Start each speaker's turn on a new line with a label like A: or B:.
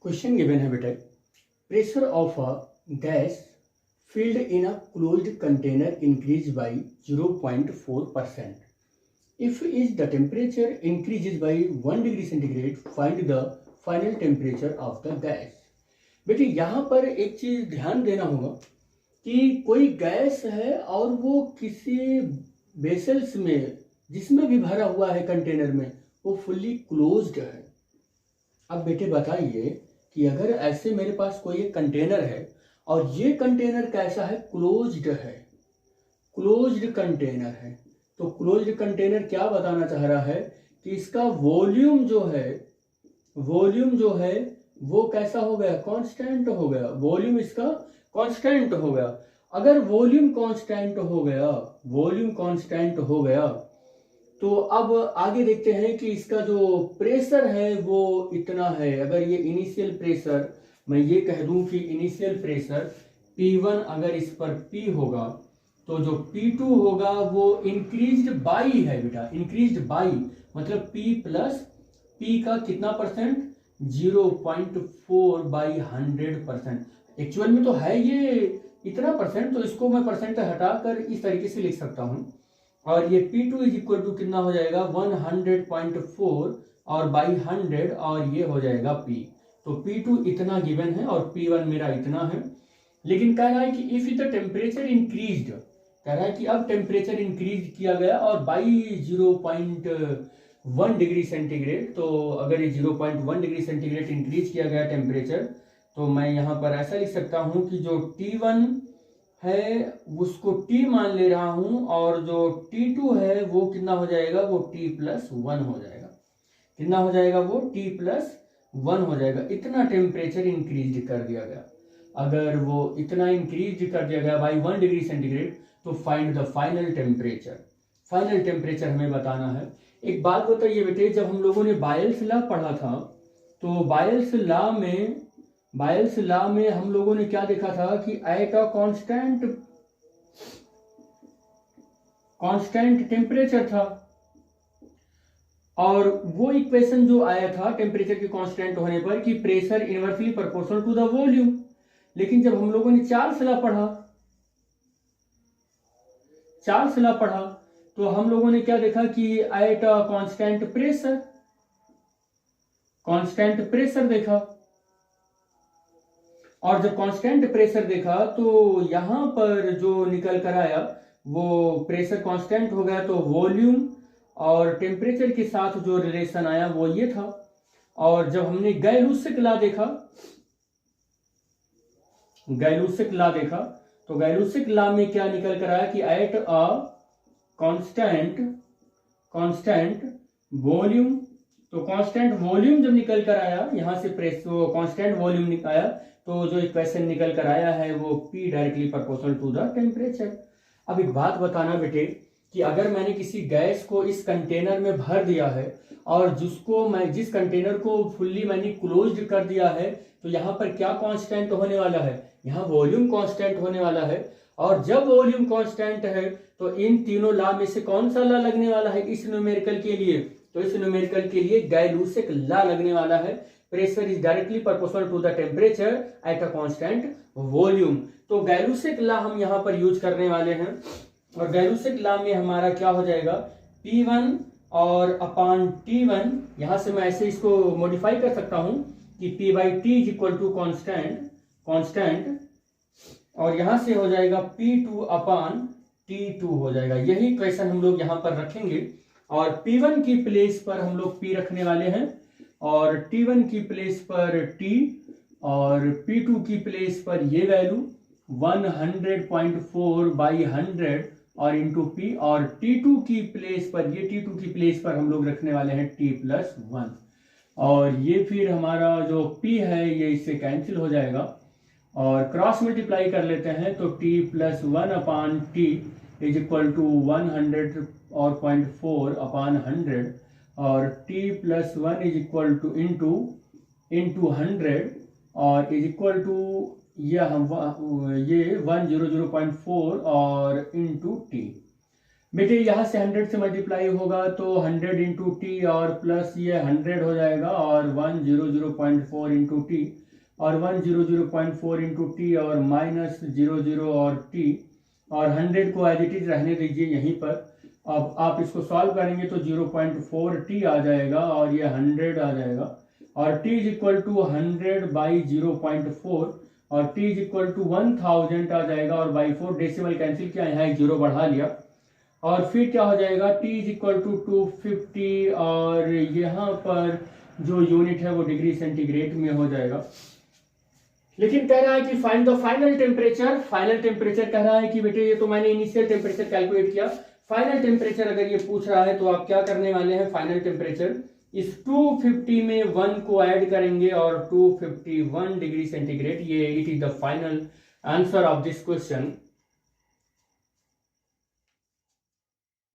A: Question given है बेटा, pressure of a gas filled in a closed container increased by 0.4%. If is the temperature increases by 1 degree centigrade, find the final temperature of the gas. बेटे यहाँ पर एक चीज ध्यान देना होगा कि कोई गैस है और वो किसी वेसल्स में जिसमें भी भरा हुआ है कंटेनर में वो फुल्ली क्लोज्ड है। अब बेटे बताइए कि अगर ऐसे मेरे पास कोई एक कंटेनर है और ये कंटेनर कैसा है, क्लोज्ड है, क्लोज्ड कंटेनर है, तो क्लोज्ड कंटेनर क्या बताना चाह रहा है कि इसका वॉल्यूम जो है वो कैसा हो गया, कांस्टेंट हो गया। वॉल्यूम इसका कांस्टेंट हो गया। अगर वॉल्यूम कांस्टेंट हो गया तो अब आगे देखते हैं कि इसका जो प्रेशर है वो इतना है। अगर ये इनिशियल प्रेशर, मैं ये कह दूं कि इनिशियल प्रेशर P1 अगर इस पर P होगा तो जो P2 होगा वो इंक्रीज्ड बाई है बेटा, इंक्रीज्ड बाई मतलब P प्लस P का कितना परसेंट, 0.4 बाई 100%। एक्चुअल में तो है ये इतना परसेंट, तो इसको मैं परसेंट हटाकर इस तरीके से लिख सकता हूं। और ये P2 इज इक्वल टू कितना हो जाएगा, 100.4 और बाई 100 और ये हो जाएगा P। तो P2 इतना गिवन है और P1 मेरा इतना है। लेकिन कह रहा है कि इफ द टेम्परेचर इंक्रीज्ड, कह रहा है कि अब टेम्परेचर इंक्रीज किया गया और बाई 0.1 डिग्री सेंटीग्रेड। तो अगर ये 0.1 डिग्री सेंटीग्रेड इंक्रीज किया गया टेम्परेचर, तो मैं यहाँ पर ऐसा लिख सकता हूँ कि जो T1 है उसको T मान ले रहा हूं और जो T2 है वो कितना हो जाएगा, वो T प्लस 1 हो जाएगा। कितना हो जाएगा, वो T प्लस 1 हो जाएगा। इतना टेम्परेचर इंक्रीज कर दिया गया। अगर वो इतना इंक्रीज कर दिया गया बाई 1 डिग्री सेंटीग्रेड, तो find the final temperature. Final temperature हमें बताना है। एक बात बताइए बेटे, जब हम लोगों ने बायल्स लॉ पढ़ा था तो बायल्स लॉ में हम लोगों ने क्या देखा था कि एट अ कांस्टेंट टेम्परेचर था, और वो इक्वेशन जो आया था टेम्परेचर के कांस्टेंट होने पर कि pressure inversely proportional to the volume. लेकिन जब हम लोगों ने चार्ल्स लॉ पढ़ा तो हम लोगों ने क्या देखा कि एट अ कांस्टेंट प्रेशर देखा। और जब कांस्टेंट प्रेशर देखा तो यहां पर जो निकल कर आया वो प्रेशर कांस्टेंट हो गया, तो वॉल्यूम और टेम्परेचर के साथ जो रिलेशन आया वो ये था। और जब हमने गैलूसिक लॉ देखा तो गैलूसिक लॉ में क्या निकल कर आया कि एट अ कांस्टेंट वॉल्यूम, तो कांस्टेंट वॉल्यूम जब निकल कर आया यहां से कांस्टेंट वॉल्यूम निकाला, तो जो इक्वेशन निकल कर आया है वो P directly proportional to the temperature. अब एक बात बताना बेटे कि अगर मैंने किसी गैस को इस कंटेनर में भर दिया है और जिस कंटेनर को फुल्ली मैंने क्लोज्ड कर दिया है, तो यहाँ पर क्या कांस्टेंट होने वाला है, यहाँ वॉल्यूम कांस्टेंट होने वाला है। और जब वॉल्यूम कांस्टेंट है तो इन तीनों लॉ में से कौन सा लॉ लगने वाला है इस न्यूमेरिकल के लिए, तो इस न्यूमेरिकल के लिए गैलूसिक लॉ लगने वाला है। Pressure is directly proportional to the temperature at a constant volume. तो गैलूसिक लॉ हम यहाँ पर यूज करने वाले हैं। और गैलूसिक लॉ में हमारा क्या हो जाएगा, P1 और अपान T1, यहां से मैं ऐसे इसको मॉडिफाई कर सकता हूं कि P by T is equal to constant, और यहां से हो जाएगा P2 अपान T2 हो जाएगा। यही क्वेश्चन हम लोग यहां पर रखेंगे। और P1 की प्लेस पर हम लोग P रखने वाले हैं, और T1 की प्लेस पर T, और P2 की प्लेस पर ये वैल्यू 100.4 बाई 100 और इंटू P, और T2 की प्लेस पर हम लोग रखने वाले हैं T प्लस 1। और ये फिर हमारा जो P है ये इससे कैंसिल हो जाएगा और क्रॉस मल्टीप्लाई कर लेते हैं, तो T plus 1 upon T is equal to 100 और 0.4 अपान 100, और T plus 1 is equal to into 100 और इज इक्वल टू ये 100.4 और इंटू T। बेटे यहाँ से 100 से मल्टीप्लाई होगा तो 100 इंटू टी और प्लस ये 100 हो जाएगा और 100.4 इंटू टी और 100.4 इंटू टी और माइनस 00 और टी और 100 को एज इट इज रहने दीजिए यहीं पर। अब आप इसको सॉल्व करेंगे तो 0.4 टी आ जाएगा और ये 100 आ जाएगा और t is equal to 100 by 0.4 और t इज इक्वल टू 1000 आ जाएगा और बाई 4 डेसिमल कैंसिल किया, यहाँ एक जीरो बढ़ा लिया और फिर क्या हो जाएगा t इज इक्वल टू 250 और यहाँ पर जो यूनिट है वो डिग्री सेंटीग्रेड में हो जाएगा। लेकिन कह रहा है कि find the final temperature. Final temperature कह रहा है कि बेटे ये तो मैंने इनिशियल टेम्परेचर कैलकुलेट किया, फाइनल टेम्परेचर अगर ये पूछ रहा है तो आप क्या करने वाले हैं, फाइनल टेम्परेचर इस 250 में 1 को ऐड करेंगे और 251 डिग्री सेंटीग्रेड, ये it is the final answer of this question.